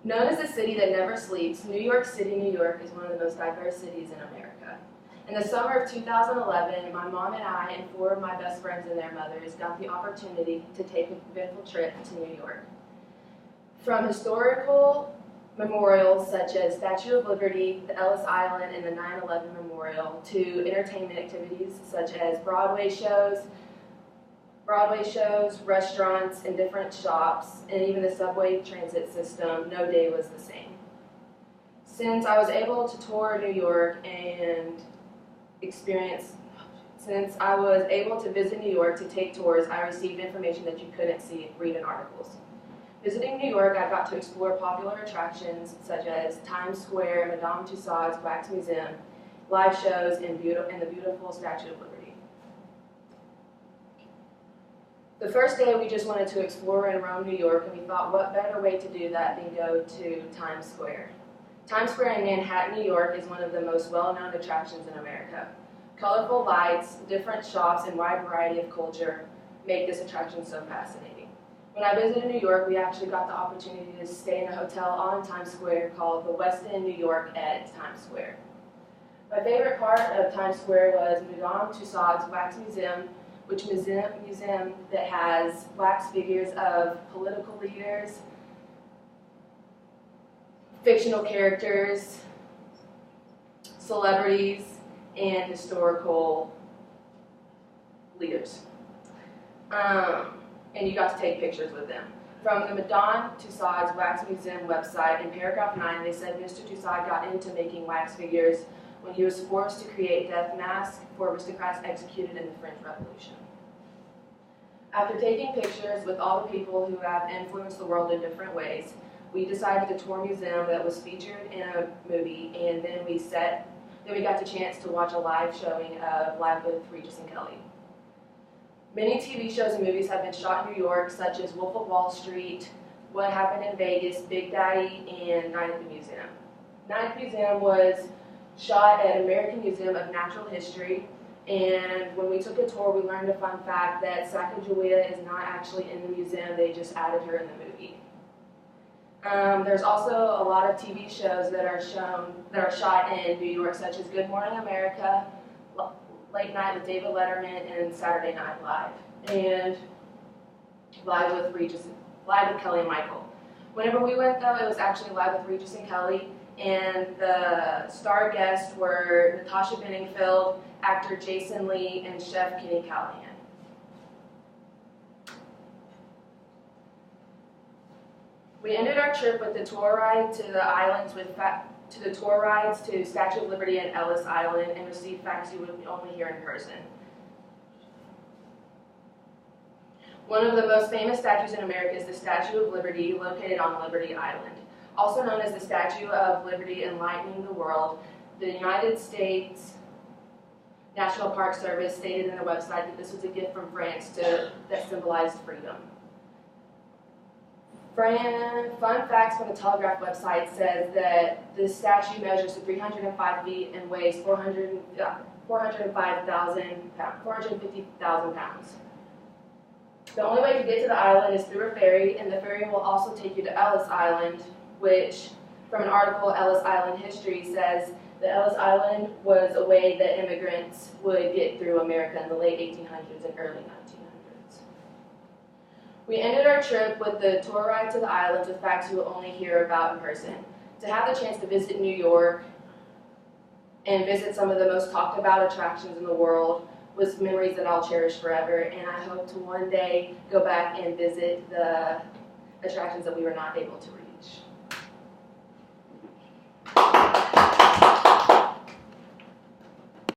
Known as the city that never sleeps, New York City, New York is one of the most diverse cities in America. In the summer of 2011, my mom and I and 4 of my best friends and their mothers got the opportunity to take an eventful trip to New York. From historical memorials such as Statue of Liberty, the Ellis Island, and the 9/11 Memorial, to entertainment activities such as Broadway shows, restaurants, and different shops, and even the subway transit system, no day was the same. Since I was able to tour New York and since I was able to visit New York to take tours, I received information that you couldn't read in articles. Visiting New York, I got to explore popular attractions such as Times Square, Madame Tussauds Wax Museum, live shows, and the beautiful Statue of Liberty. The first day, we just wanted to explore and roam New York, and we thought, what better way to do that than go to Times Square. Times Square in Manhattan, New York is one of the most well-known attractions in America. Colorful lights, different shops, and wide variety of culture make this attraction so fascinating. When I visited New York, we actually got the opportunity to stay in a hotel on Times Square called the West End New York at Times Square. My favorite part of Times Square was Madame Tussauds Wax Museum, which museum that has wax figures of political leaders, fictional characters, celebrities, and historical leaders. And you got to take pictures with them. From the Madame Tussauds Wax Museum website, in paragraph 9, they said Mr. Tussauds got into making wax figures when he was forced to create death masks for aristocrats executed in the French Revolution. After taking pictures with all the people who have influenced the world in different ways, we decided to tour a museum that was featured in a movie, and then we got the chance to watch a live showing of Live with Regis and Kelly. Many TV shows and movies have been shot in New York, such as Wolf of Wall Street, What Happened in Vegas, Big Daddy, and Night at the Museum. Night at the Museum was shot at American Museum of Natural History, and when we took a tour, we learned a fun fact that Sacagawea is not actually in the museum, they just added her in the movie. There's also a lot of TV shows that are shot in New York, such as Good Morning America, Late Night with David Letterman, and Saturday Night Live, and Live with Kelly and Michael. Whenever we went, though, it was actually Live with Regis and Kelly, and the star guests were Natasha Bedingfield, actor Jason Lee, and chef Kenny Callahan. We ended our trip with the tour ride to the islands to the tour rides to Statue of Liberty and Ellis Island, and received facts you would only hear in person. One of the most famous statues in America is the Statue of Liberty, located on Liberty Island. Also known as the Statue of Liberty Enlightening the World, the United States National Park Service stated in their website that this was a gift from France that symbolized freedom. Fun facts from the Telegraph website says that this statue measures to 305 feet and weighs 450,000 pounds. The only way to get to the island is through a ferry, and the ferry will also take you to Ellis Island, which, from an article, Ellis Island History, says that Ellis Island was a way that immigrants would get through America in the late 1800s and early 1900s. We ended our trip with the tour ride to the islands with facts you will only hear about in person. To have the chance to visit New York and visit some of the most talked about attractions in the world was memories that I'll cherish forever, and I hope to one day go back and visit the attractions that we were not able to reach.